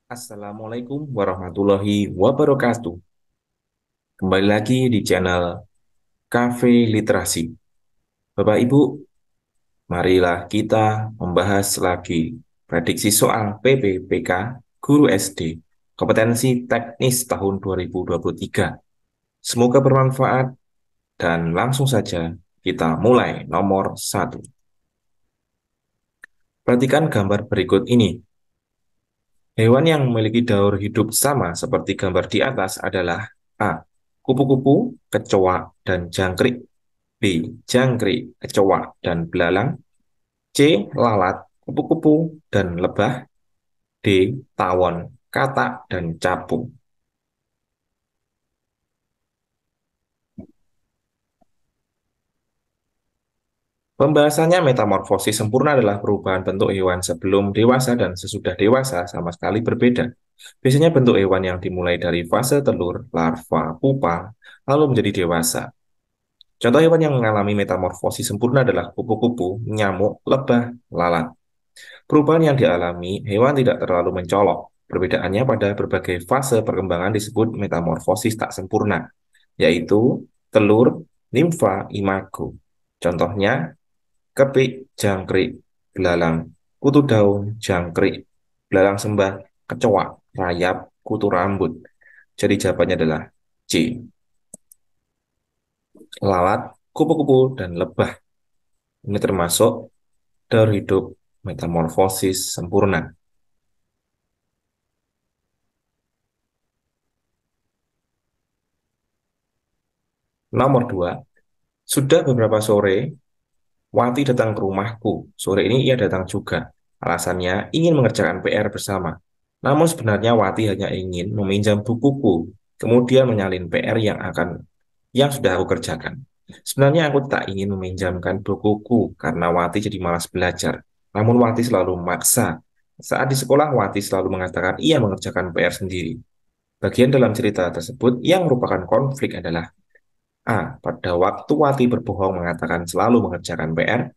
Assalamualaikum warahmatullahi wabarakatuh. Kembali lagi di channel Cafe Literasi. Bapak Ibu, marilah kita membahas lagi prediksi soal PPPK Guru SD Kompetensi Teknis tahun 2023. Semoga bermanfaat dan langsung saja kita mulai nomor 1. Perhatikan gambar berikut ini. Hewan yang memiliki daur hidup sama seperti gambar di atas adalah A. Kupu-kupu, kecoa, dan jangkrik. B. Jangkrik, kecoa, dan belalang. C. Lalat, kupu-kupu, dan lebah. D. Tawon, katak, dan capung. Pembahasannya metamorfosis sempurna adalah perubahan bentuk hewan sebelum dewasa dan sesudah dewasa sama sekali berbeda. Biasanya bentuk hewan yang dimulai dari fase telur, larva, pupa, lalu menjadi dewasa. Contoh hewan yang mengalami metamorfosis sempurna adalah kupu-kupu, nyamuk, lebah, lalat. Perubahan yang dialami hewan tidak terlalu mencolok. Perbedaannya pada berbagai fase perkembangan disebut metamorfosis tak sempurna, yaitu telur, nimfa, imago. Contohnya, kepik, jangkrik, belalang, kutu daun, jangkrik, belalang sembah, kecoa, rayap, kutu rambut. Jadi jawabannya adalah C. Lalat, kupu-kupu, dan lebah. Ini termasuk daur hidup metamorfosis sempurna. Nomor 2, sudah beberapa sore, Wati datang ke rumahku. Sore ini ia datang juga. Alasannya ingin mengerjakan PR bersama. Namun sebenarnya Wati hanya ingin meminjam bukuku, kemudian menyalin PR yang sudah aku kerjakan. Sebenarnya aku tak ingin meminjamkan bukuku karena Wati jadi malas belajar. Namun Wati selalu memaksa. Saat di sekolah, Wati selalu mengatakan ia mengerjakan PR sendiri. Bagian dalam cerita tersebut yang merupakan konflik adalah A. Pada waktu Wati berbohong mengatakan selalu mengerjakan PR.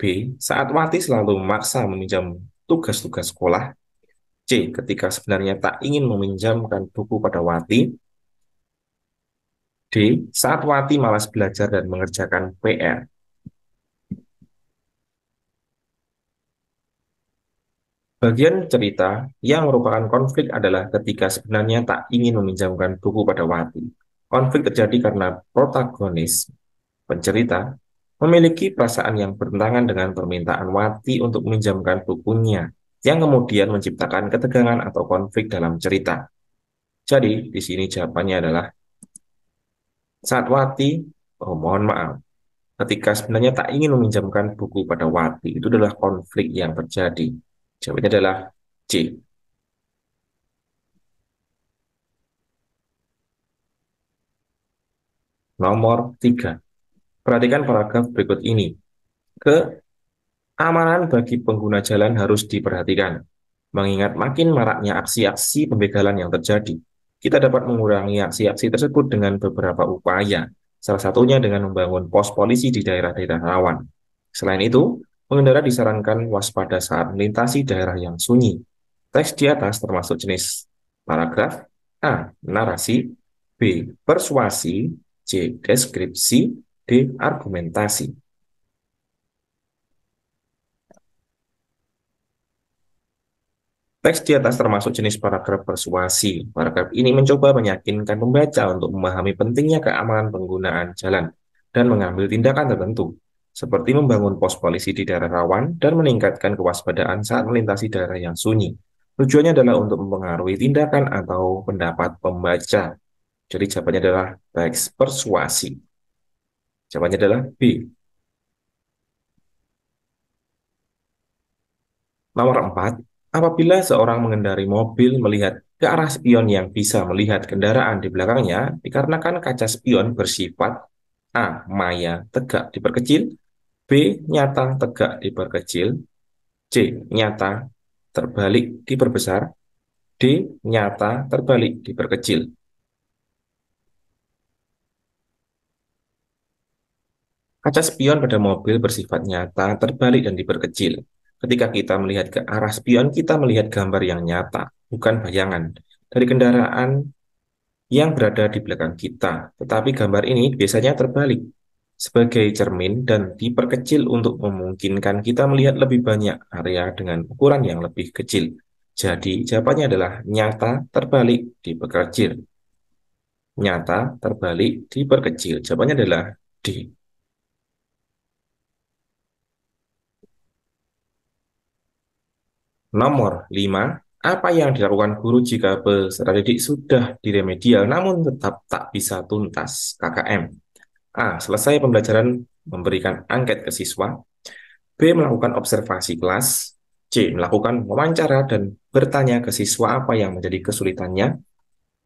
B. Saat Wati selalu memaksa meminjam tugas-tugas sekolah. C. Ketika sebenarnya tak ingin meminjamkan buku pada Wati. D. Saat Wati malas belajar dan mengerjakan PR. Bagian cerita yang merupakan konflik adalah ketika sebenarnya tak ingin meminjamkan buku pada Wati. Konflik terjadi karena protagonis, pencerita, memiliki perasaan yang bertentangan dengan permintaan Wati untuk meminjamkan bukunya, yang kemudian menciptakan ketegangan atau konflik dalam cerita. Jadi, di sini jawabannya adalah saat Wati, mohon maaf, ketika sebenarnya tak ingin meminjamkan buku pada Wati, itu adalah konflik yang terjadi. Jawabannya adalah C. Nomor 3. Perhatikan paragraf berikut ini. Keamanan bagi pengguna jalan harus diperhatikan. Mengingat makin maraknya aksi-aksi pembegalan yang terjadi, kita dapat mengurangi aksi-aksi tersebut dengan beberapa upaya. Salah satunya dengan membangun pos polisi di daerah-daerah rawan. Selain itu, pengendara disarankan waspada saat melintasi daerah yang sunyi. Teks di atas termasuk jenis paragraf: A. Narasi, B. Persuasi, C. Deskripsi, D. Argumentasi. Teks di atas termasuk jenis paragraf persuasi. Paragraf ini mencoba meyakinkan pembaca untuk memahami pentingnya keamanan penggunaan jalan dan mengambil tindakan tertentu, seperti membangun pos polisi di daerah rawan dan meningkatkan kewaspadaan saat melintasi daerah yang sunyi. Tujuannya adalah untuk mempengaruhi tindakan atau pendapat pembaca. Jadi jawabannya adalah teks persuasi. Jawabannya adalah B. Nomor 4, apabila seorang mengendari mobil melihat ke arah spion yang bisa melihat kendaraan di belakangnya, dikarenakan kaca spion bersifat A. Maya tegak diperkecil, B. Nyata tegak diperkecil, C. Nyata terbalik diperbesar, D. Nyata terbalik diperkecil. Kaca spion pada mobil bersifat nyata, terbalik, dan diperkecil. Ketika kita melihat ke arah spion, kita melihat gambar yang nyata, bukan bayangan dari kendaraan yang berada di belakang kita. Tetapi gambar ini biasanya terbalik sebagai cermin dan diperkecil untuk memungkinkan kita melihat lebih banyak area dengan ukuran yang lebih kecil. Jadi, jawabannya adalah nyata terbalik diperkecil. Nyata terbalik diperkecil. Jawabannya adalah D. Nomor 5. Apa yang dilakukan guru jika peserta didik sudah diremedial namun tetap tak bisa tuntas KKM? A. Selesai pembelajaran memberikan angket ke siswa. B. Melakukan observasi kelas. C. Melakukan wawancara dan bertanya ke siswa apa yang menjadi kesulitannya.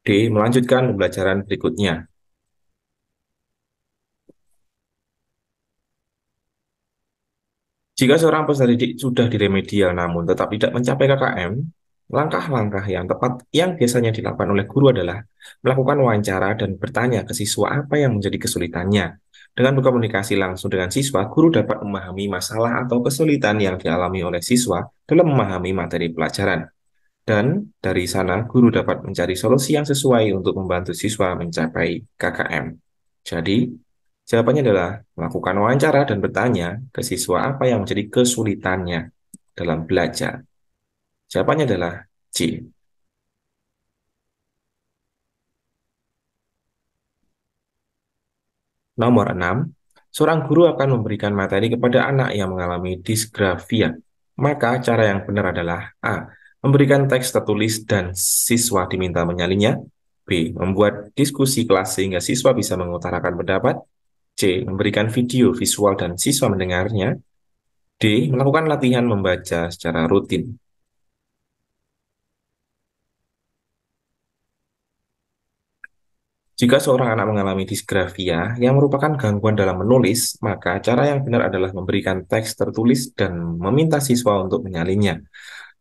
D. Melanjutkan pembelajaran berikutnya. Jika seorang peserta didik sudah diremedial namun tetap tidak mencapai KKM, langkah-langkah yang tepat yang biasanya dilakukan oleh guru adalah melakukan wawancara dan bertanya ke siswa apa yang menjadi kesulitannya. Dengan berkomunikasi langsung dengan siswa, guru dapat memahami masalah atau kesulitan yang dialami oleh siswa dalam memahami materi pelajaran. Dan dari sana, guru dapat mencari solusi yang sesuai untuk membantu siswa mencapai KKM. Jadi, jawabannya adalah melakukan wawancara dan bertanya ke siswa apa yang menjadi kesulitannya dalam belajar. Jawabannya adalah C. Nomor 6, seorang guru akan memberikan materi kepada anak yang mengalami disgrafia. Maka cara yang benar adalah A. Memberikan teks tertulis dan siswa diminta menyalinnya. B. Membuat diskusi kelas sehingga siswa bisa mengutarakan pendapat. C. Memberikan video visual dan siswa mendengarnya. D. Melakukan latihan membaca secara rutin. Jika seorang anak mengalami disgrafia yang merupakan gangguan dalam menulis, maka cara yang benar adalah memberikan teks tertulis dan meminta siswa untuk menyalinnya.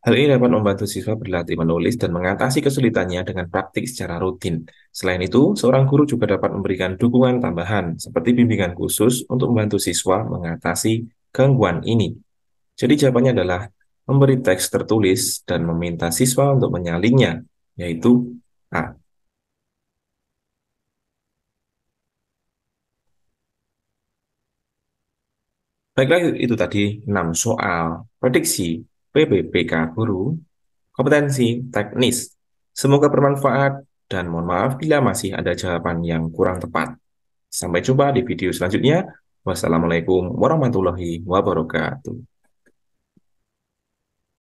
Hal ini dapat membantu siswa berlatih menulis dan mengatasi kesulitannya dengan praktik secara rutin. Selain itu, seorang guru juga dapat memberikan dukungan tambahan, seperti bimbingan khusus untuk membantu siswa mengatasi gangguan ini. Jadi jawabannya adalah memberi teks tertulis dan meminta siswa untuk menyalinnya, yaitu A. Baiklah, itu tadi 6 soal prediksi PBBK guru, kompetensi teknis. Semoga bermanfaat dan mohon maaf bila masih ada jawaban yang kurang tepat. Sampai jumpa di video selanjutnya. Wassalamualaikum warahmatullahi wabarakatuh.